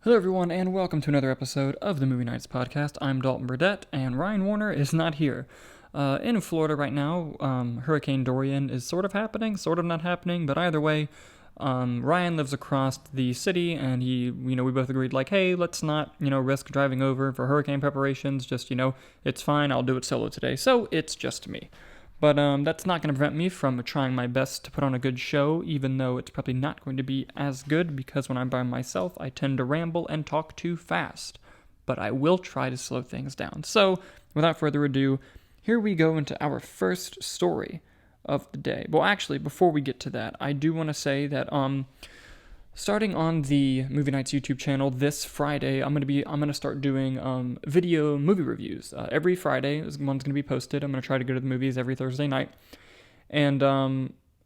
Hello everyone, and welcome to another episode of the Movie Nights podcast. I'm Dalton Burdett, and Ryan Warner is not here. In Florida right now, Hurricane Dorian is sort of happening, sort of not happening, but either way, Ryan lives across the city, and we both agreed, like, hey, let's not, risk driving over for hurricane preparations, just, it's fine, I'll do it solo today, so it's just me. But that's not going to prevent me from trying my best to put on a good show, even though it's probably not going to be as good, because when I'm by myself, I tend to ramble and talk too fast. But I will try to slow things down. So, without further ado, here we go into our first story of the day. Well, actually, before we get to that, I do want to say that starting on the Movie Nights YouTube channel this Friday, I'm gonna start doing video movie reviews. Every Friday one's gonna be posted. I'm gonna try to go to the movies every Thursday night, and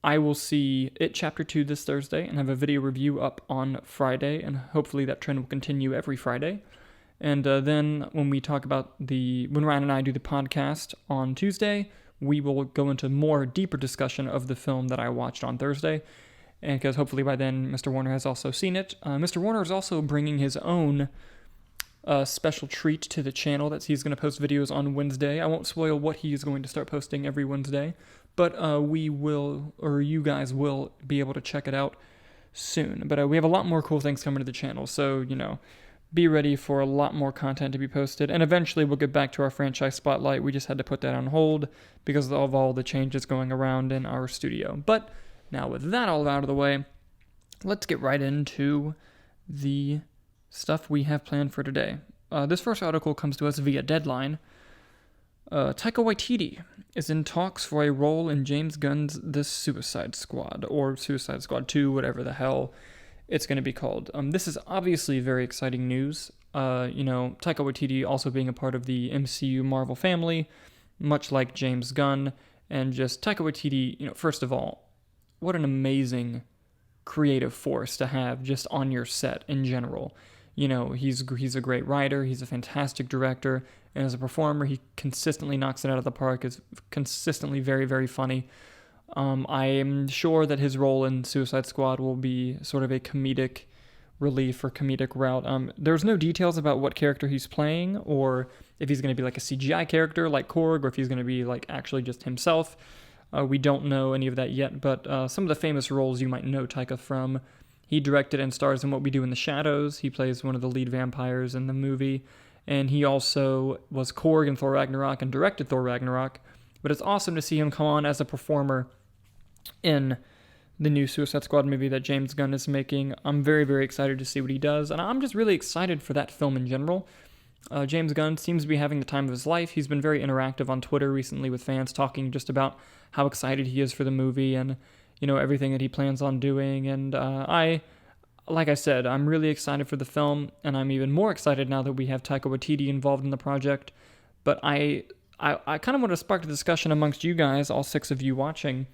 I will see It Chapter 2 this Thursday and have a video review up on Friday, and hopefully that trend will continue every Friday. And then when Ryan and I do the podcast on Tuesday, we will go into more deeper discussion of the film that I watched on Thursday. And because hopefully by then Mr. Warner has also seen it. Mr. Warner is also bringing his own special treat to the channel that he's going to post videos on Wednesday. I won't spoil what he is going to start posting every Wednesday, but you guys will be able to check it out soon. But we have a lot more cool things coming to the channel, so, be ready for a lot more content to be posted. And eventually we'll get back to our franchise spotlight. We just had to put that on hold because of all the changes going around in our studio. But now, with that all out of the way, let's get right into the stuff we have planned for today. This first article comes to us via Deadline. Taika Waititi is in talks for a role in James Gunn's The Suicide Squad, or Suicide Squad 2, whatever the hell it's going to be called. This is obviously very exciting news. Taika Waititi also being a part of the MCU Marvel family, much like James Gunn, and just Taika Waititi, first of all, what an amazing creative force to have just on your set in general. He's a great writer, he's a fantastic director, and as a performer, he consistently knocks it out of the park, is consistently very, very funny. I am sure that his role in Suicide Squad will be sort of a comedic relief or comedic route. There's no details about what character he's playing, or if he's going to be like a CGI character like Korg, or if he's going to be like actually just himself. We don't know any of that yet, but some of the famous roles you might know Taika from. He directed and stars in What We Do in the Shadows. He plays one of the lead vampires in the movie. And he also was Korg in Thor Ragnarok and directed Thor Ragnarok. But it's awesome to see him come on as a performer in the new Suicide Squad movie that James Gunn is making. I'm very, very excited to see what he does. And I'm just really excited for that film in general. James Gunn seems to be having the time of his life. He's been very interactive on Twitter recently with fans, talking just about how excited he is for the movie and, everything that he plans on doing. And like I said, I'm really excited for the film, and I'm even more excited now that we have Taika Waititi involved in the project. But I kind of want to spark a discussion amongst you guys, all 6 of you watching.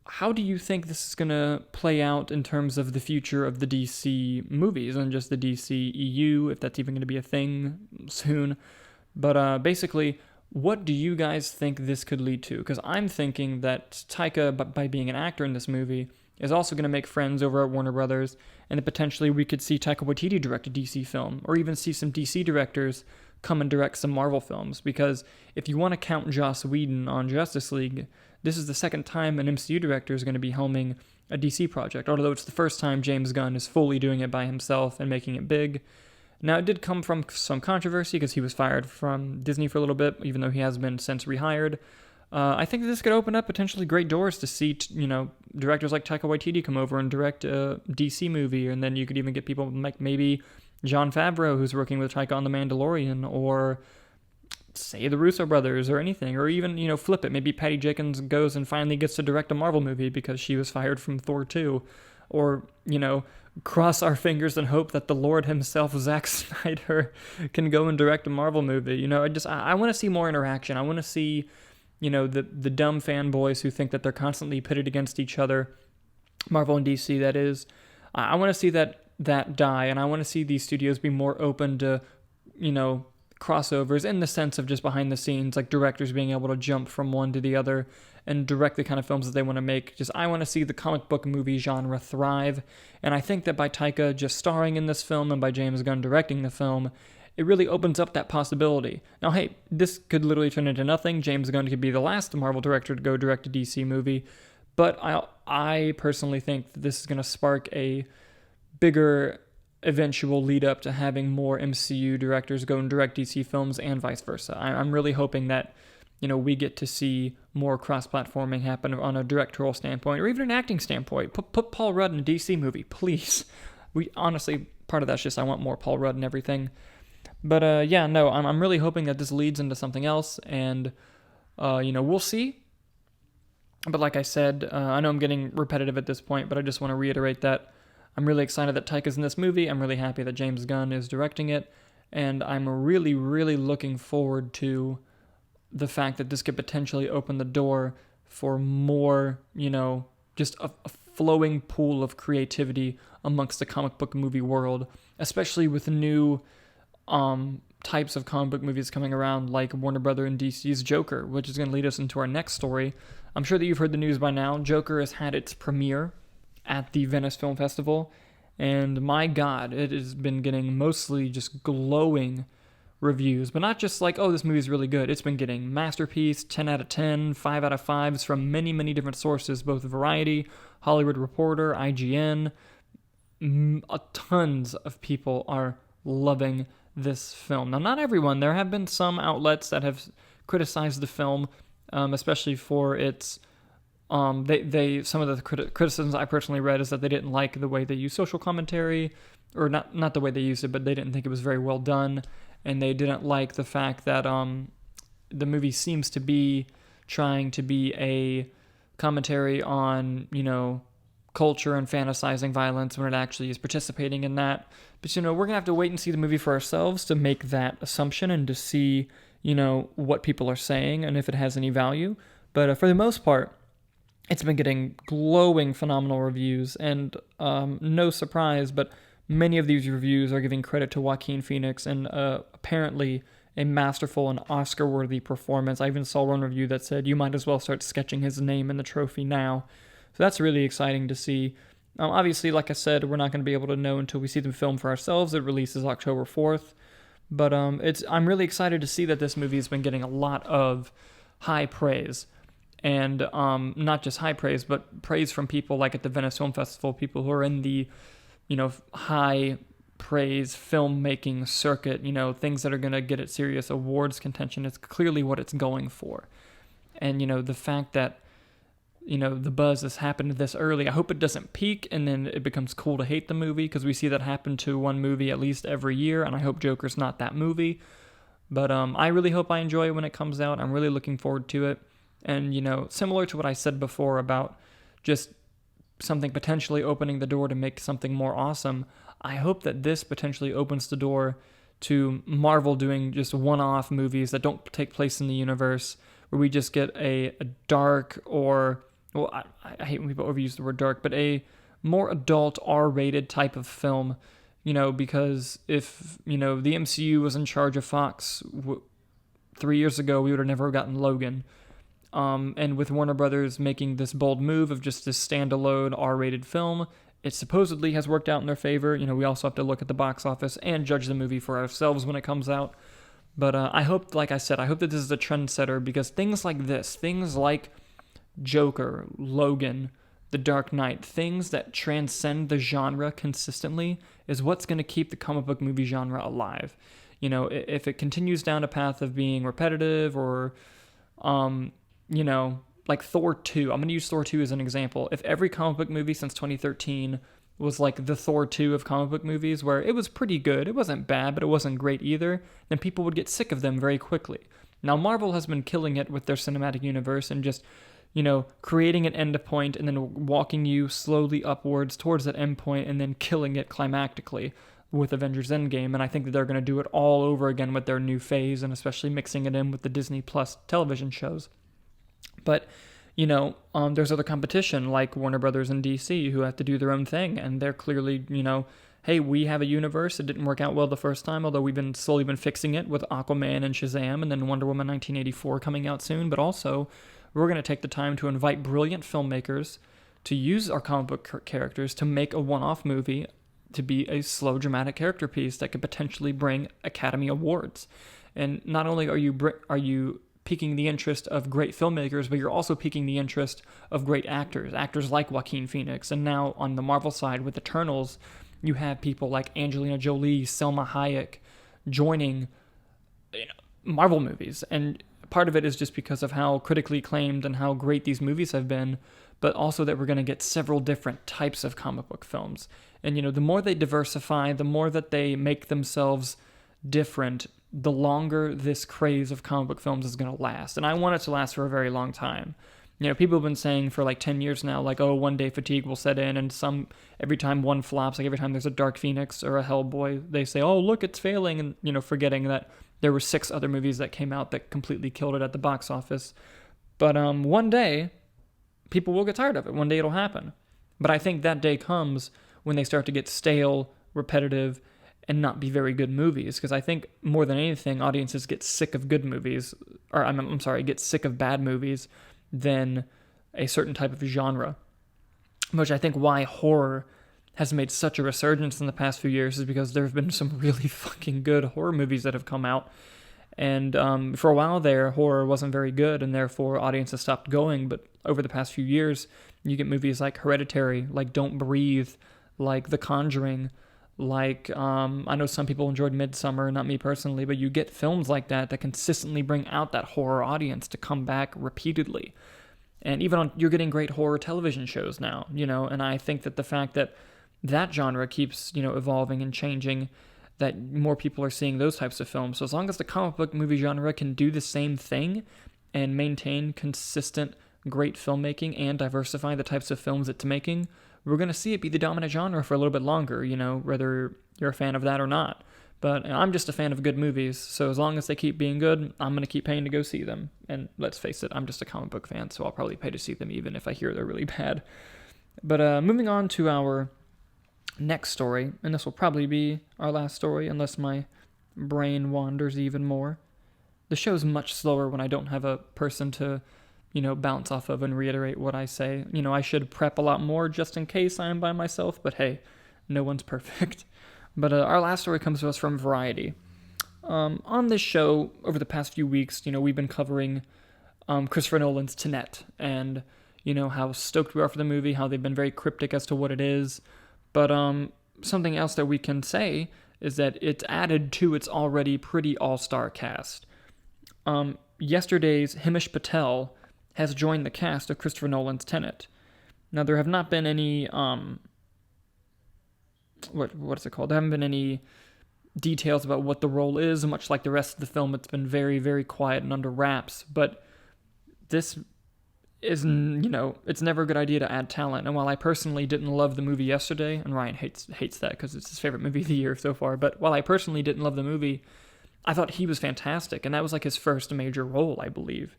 How do you think this is going to play out in terms of the future of the DC movies and just the DCEU, if that's even going to be a thing soon? But basically, what do you guys think this could lead to? Because I'm thinking that Taika, by being an actor in this movie, is also going to make friends over at Warner Brothers, and that potentially we could see Taika Waititi direct a DC film, or even see some DC directors come and direct some Marvel films. Because if you want to count Joss Whedon on Justice League, this is the second time an MCU director is going to be helming a DC project, although it's the first time James Gunn is fully doing it by himself and making it big. Now, it did come from some controversy because he was fired from Disney for a little bit, even though he has been since rehired. I think this could open up potentially great doors to see, directors like Taika Waititi come over and direct a DC movie, and then you could even get people like maybe Jon Favreau, who's working with Taika on The Mandalorian, or say the Russo brothers or anything, or even, flip it. Maybe Patty Jenkins goes and finally gets to direct a Marvel movie because she was fired from Thor 2, or, cross our fingers and hope that the Lord himself, Zack Snyder, can go and direct a Marvel movie. I want to see more interaction. I want to see, the dumb fanboys who think that they're constantly pitted against each other, Marvel and DC, that is. I want to see that die, and I want to see these studios be more open to, crossovers in the sense of just behind the scenes, like directors being able to jump from one to the other and direct the kind of films that they want to make. Just, I want to see the comic book movie genre thrive, and I think that by Taika just starring in this film and by James Gunn directing the film, it really opens up that possibility. Now, hey, this could literally turn into nothing. James Gunn could be the last Marvel director to go direct a DC movie, but I personally think that this is going to spark a bigger eventual lead up to having more MCU directors go and direct DC films and vice versa. I'm really hoping that, we get to see more cross-platforming happen on a directorial standpoint or even an acting standpoint. Put Paul Rudd in a DC movie, please. Honestly, part of that's just I want more Paul Rudd and everything. But I'm really hoping that this leads into something else, and we'll see. But like I said, I know I'm getting repetitive at this point, but I just want to reiterate that I'm really excited that Taika's in this movie. I'm really happy that James Gunn is directing it, and I'm really, really looking forward to the fact that this could potentially open the door for more, just a flowing pool of creativity amongst the comic book movie world, especially with new types of comic book movies coming around, like Warner Brothers and DC's Joker, which is going to lead us into our next story. I'm sure that you've heard the news by now. Joker has had its premiere at the Venice Film Festival, and my God, it has been getting mostly just glowing reviews, but not just like, oh, this movie's really good. It's been getting masterpiece, 10 out of 10, 5 out of 5s from many, many different sources, both Variety, Hollywood Reporter, IGN. Tons of people are loving this film. Now, not everyone. There have been some outlets that have criticized the film, especially for its some of the criticisms I personally read is that they didn't like the way they used social commentary, or not the way they used it, but they didn't think it was very well done, and they didn't like the fact that the movie seems to be trying to be a commentary on, culture and fantasizing violence when it actually is participating in that. But, we're going to have to wait and see the movie for ourselves to make that assumption and to see, what people are saying and if it has any value. But for the most part, it's been getting glowing, phenomenal reviews, and no surprise, but many of these reviews are giving credit to Joaquin Phoenix and apparently a masterful and Oscar-worthy performance. I even saw one review that said, you might as well start sketching his name in the trophy now. So that's really exciting to see. Obviously, like I said, we're not going to be able to know until we see the film for ourselves. It releases October 4th. But I'm really excited to see that this movie has been getting a lot of high praise. And not just high praise, but praise from people like at the Venice Film Festival, people who are in the, high praise filmmaking circuit, things that are going to get it serious awards contention. It's clearly what it's going for. And, the fact that, the buzz has happened this early, I hope it doesn't peak and then it becomes cool to hate the movie, because we see that happen to one movie at least every year, and I hope Joker's not that movie. But I really hope I enjoy it when it comes out. I'm really looking forward to it. And, similar to what I said before about just something potentially opening the door to make something more awesome, I hope that this potentially opens the door to Marvel doing just one-off movies that don't take place in the universe, where we just get a dark or, well, I hate when people overuse the word dark, but a more adult R-rated type of film, because if, the MCU was in charge of Fox 3 years ago, we would have never gotten Logan. And with Warner Brothers making this bold move of just this standalone R-rated film, it supposedly has worked out in their favor. We also have to look at the box office and judge the movie for ourselves when it comes out. But I hope, like I said, I hope that this is a trendsetter, because things like this, things like Joker, Logan, The Dark Knight, things that transcend the genre consistently is what's going to keep the comic book movie genre alive. If it continues down a path of being repetitive or, like Thor 2. I'm going to use Thor 2 as an example. If every comic book movie since 2013 was like the Thor 2 of comic book movies, where it was pretty good, it wasn't bad, but it wasn't great either, then people would get sick of them very quickly. Now, Marvel has been killing it with their cinematic universe and just, creating an end point and then walking you slowly upwards towards that end point and then killing it climactically with Avengers Endgame. And I think that they're going to do it all over again with their new phase, and especially mixing it in with the Disney Plus television shows. But, there's other competition like Warner Brothers and DC who have to do their own thing, and they're clearly, hey, we have a universe. It didn't work out well the first time, although we've been slowly been fixing it with Aquaman and Shazam and then Wonder Woman 1984 coming out soon. But also, we're going to take the time to invite brilliant filmmakers to use our comic book characters to make a one-off movie to be a slow, dramatic character piece that could potentially bring Academy Awards. And not only are you piquing the interest of great filmmakers, but you're also piquing the interest of great actors like Joaquin Phoenix. And now on the Marvel side with Eternals, you have people like Angelina Jolie, Selma Hayek joining Marvel movies. And part of it is just because of how critically acclaimed and how great these movies have been, but also that we're going to get several different types of comic book films. And, the more they diversify, the more that they make themselves different, the longer this craze of comic book films is going to last. And I want it to last for a very long time. People have been saying for like 10 years now, like, oh, one day fatigue will set in, and every time one flops, like every time there's a Dark Phoenix or a Hellboy, they say, oh, look, it's failing, and, forgetting that there were 6 other movies that came out that completely killed it at the box office. But one day, people will get tired of it. One day it'll happen. But I think that day comes when they start to get stale, repetitive, and not be very good movies. Because I think more than anything, audiences get sick of good movies, or get sick of bad movies than a certain type of genre. Which I think why horror has made such a resurgence in the past few years is because there have been some really fucking good horror movies that have come out. And for a while there, horror wasn't very good, and therefore audiences stopped going. But over the past few years, you get movies like Hereditary, like Don't Breathe, like The Conjuring, like I know some people enjoyed Midsommar, not me personally, but you get films like that consistently bring out that horror audience to come back repeatedly. And even you're getting great horror television shows now, and I think that the fact that genre keeps, evolving and changing, that more people are seeing those types of films. So as long as the comic book movie genre can do the same thing and maintain consistent, great filmmaking and diversify the types of films it's making, we're going to see it be the dominant genre for a little bit longer, whether you're a fan of that or not. But I'm just a fan of good movies, so as long as they keep being good, I'm going to keep paying to go see them. And let's face it, I'm just a comic book fan, so I'll probably pay to see them even if I hear they're really bad. But moving on to our next story, and this will probably be our last story unless my brain wanders even more. The show's much slower when I don't have a person to, bounce off of and reiterate what I say. I should prep a lot more just in case I am by myself, but hey, no one's perfect. But our last story comes to us from Variety. On this show, over the past few weeks, we've been covering Christopher Nolan's Tenet, and, how stoked we are for the movie, how they've been very cryptic as to what it is. But something else that we can say is that it's added to its already pretty all-star cast. Yesterday's Himesh Patel has joined the cast of Christopher Nolan's Tenet. Now, there have not been any, what's it called? There haven't been any details about what the role is, much like the rest of the film. It's been very, very quiet and under wraps, but this is, it's never a good idea to add talent. And while I personally didn't love the movie yesterday, and Ryan hates that because it's his favorite movie of the year so far, but while I personally didn't love the movie, I thought he was fantastic, and that was like his first major role, I believe.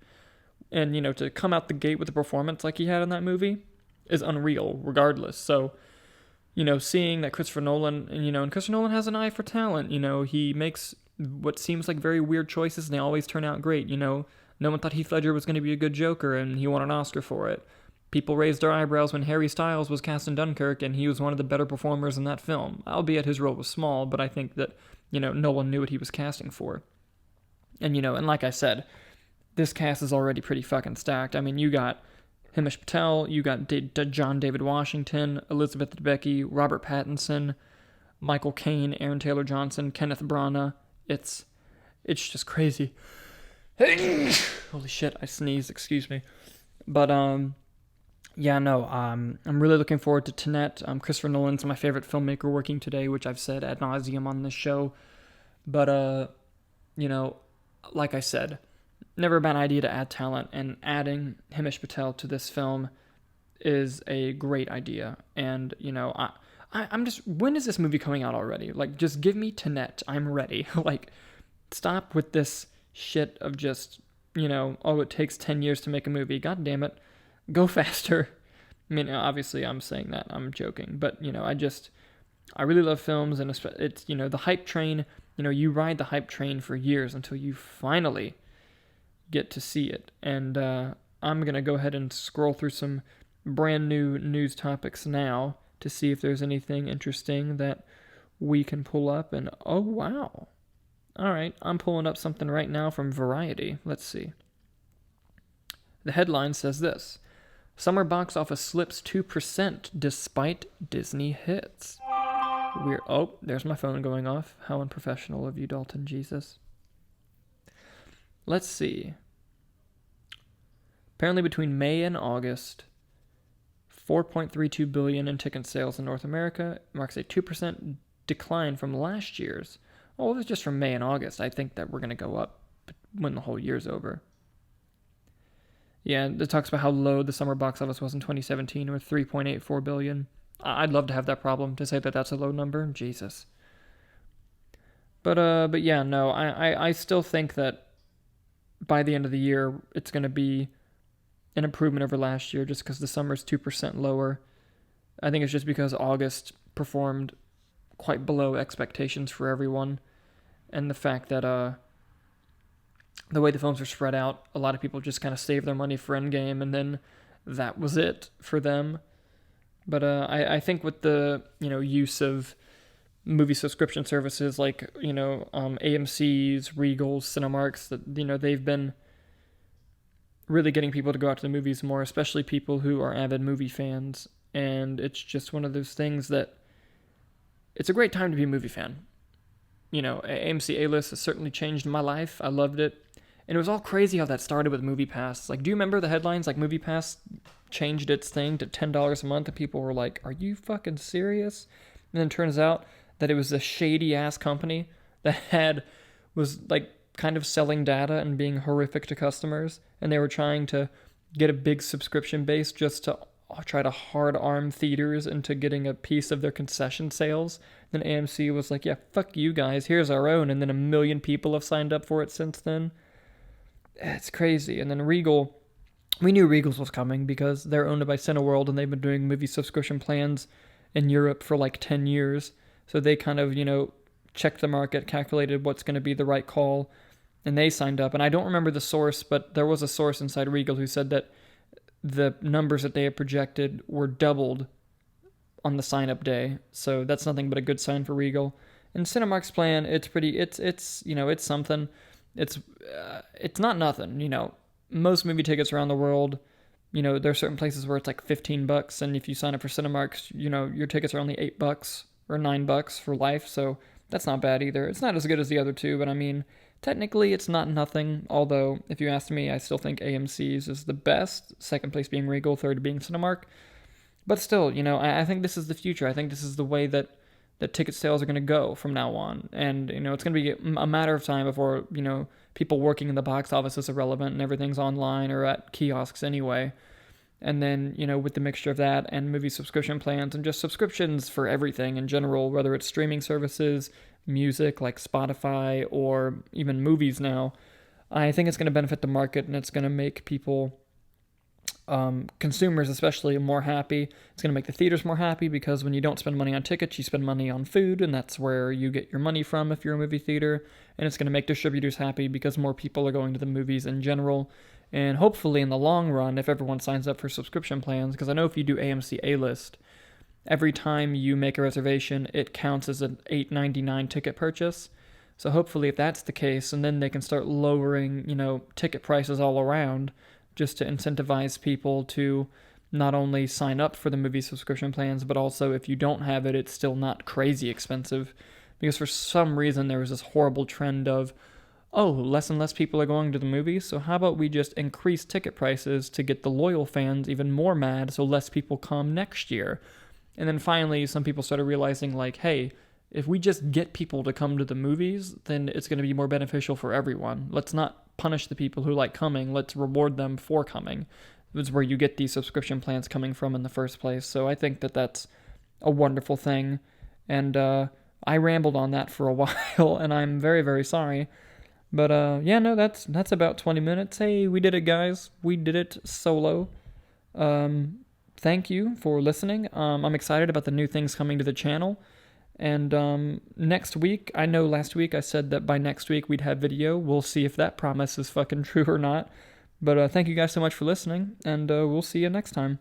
And, to come out the gate with a performance like he had in that movie is unreal, regardless. So, seeing that Christopher Nolan, and Christopher Nolan has an eye for talent, he makes what seems like very weird choices, and they always turn out great, No one thought Heath Ledger was going to be a good Joker, and he won an Oscar for it. People raised their eyebrows when Harry Styles was cast in Dunkirk, and he was one of the better performers in that film, albeit his role was small, but I think that, Nolan knew what he was casting for. And, and like I said, this cast is already pretty fucking stacked. I mean, you got Himesh Patel, you got John David Washington, Elizabeth Debicki, Robert Pattinson, Michael Caine, Aaron Taylor Johnson, Kenneth Branagh. It's just crazy. Holy shit, I sneezed, excuse me. But, I'm really looking forward to Tenet. Christopher Nolan's my favorite filmmaker working today, which I've said ad nauseum on this show. But, like I said, never a bad idea to add talent, and adding Himesh Patel to this film is a great idea. And, I'm just, when is this movie coming out already? Like, just give me Tenet. I'm ready. Like, stop with this shit of just, it takes 10 years to make a movie. God damn it. Go faster. I mean, obviously I'm saying that. I'm joking. But, I really love films, and it's, the hype train, you ride the hype train for years until you finally get to see it. And I'm going to go ahead and scroll through some brand new news topics now to see if there's anything interesting that we can pull up. And oh, wow. All right, I'm pulling up something right now from Variety. Let's see. The headline says this: summer box office slips 2% despite Disney hits. There's my phone going off. How unprofessional of you, Dalton, Jesus. Let's see. Apparently between May and August, 4.32 billion in ticket sales in North America marks a 2% decline from last year's. Oh, it was just from May and August. I think that we're going to go up when the whole year's over. Yeah, it talks about how low the summer box office was in 2017 with 3.84 billion. I'd love to have that problem, to say that that's a low number. Jesus. But yeah, no, I still think that by the end of the year, it's going to be an improvement over last year just because the summer's 2% lower. I think it's just because August performed quite below expectations for everyone, and the fact that the way the films were spread out, a lot of people just kind of saved their money for Endgame, and then that was it for them. But I think with the use of movie subscription services like AMC's, Regal's, Cinemark's, that they've been really getting people to go out to the movies more, especially people who are avid movie fans. And it's just one of those things that it's a great time to be a movie fan. AMC A-List has certainly changed my life. I loved it. And it was all crazy how that started with MoviePass. Like, do you remember the headlines? Like, MoviePass changed its thing to $10 a month, and people were like, are you fucking serious? And then it turns out that it was a shady-ass company that was, like, kind of selling data and being horrific to customers, and they were trying to get a big subscription base just to try to hard-arm theaters into getting a piece of their concession sales. Then AMC was like, yeah, fuck you guys, here's our own, and then 1 million people have signed up for it since then. It's crazy. And then Regal, we knew Regal's was coming because they're owned by Cineworld, and they've been doing movie subscription plans in Europe for like 10 years. So they kind of, checked the market, calculated what's going to be the right call, and they signed up. And I don't remember the source, but there was a source inside Regal who said that the numbers that they had projected were doubled on the sign-up day. So that's nothing but a good sign for Regal. And Cinemark's plan, it's something. It's not nothing. Most movie tickets around the world, there are certain places where it's like $15, and if you sign up for Cinemark's, your tickets are only $8 or $9 for life. So that's not bad either. It's not as good as the other two, but I mean, technically it's not nothing. Although, if you ask me, I still think AMC's is the best. Second place being Regal, third being Cinemark. But still, I think this is the future. I think this is the way that ticket sales are going to go from now on. And, it's going to be a matter of time before, people working in the box office is irrelevant and everything's online or at kiosks anyway. And then, with the mixture of that and movie subscription plans and just subscriptions for everything in general, whether it's streaming services, music like Spotify, or even movies now, I think it's going to benefit the market, and it's going to make people, consumers especially, more happy. It's going to make the theaters more happy because when you don't spend money on tickets, you spend money on food, and that's where you get your money from if you're a movie theater. And it's going to make distributors happy because more people are going to the movies in general. And hopefully in the long run, if everyone signs up for subscription plans, because I know if you do AMC A-List, every time you make a reservation, it counts as an $8.99 ticket purchase. So hopefully if that's the case, and then they can start lowering, ticket prices all around just to incentivize people to not only sign up for the movie subscription plans, but also if you don't have it, it's still not crazy expensive. Because for some reason there was this horrible trend of, less and less people are going to the movies, so how about we just increase ticket prices to get the loyal fans even more mad so less people come next year? And then finally, some people started realizing, like, hey, if we just get people to come to the movies, then it's going to be more beneficial for everyone. Let's not punish the people who like coming. Let's reward them for coming. It's where you get these subscription plans coming from in the first place. So I think that that's a wonderful thing. And I rambled on that for a while, and I'm very, very sorry. But that's about 20 minutes. Hey, we did it, guys. We did it solo. Thank you for listening. I'm excited about the new things coming to the channel. And next week, I know last week I said that by next week we'd have video. We'll see if that promise is fucking true or not. But thank you guys so much for listening, and we'll see you next time.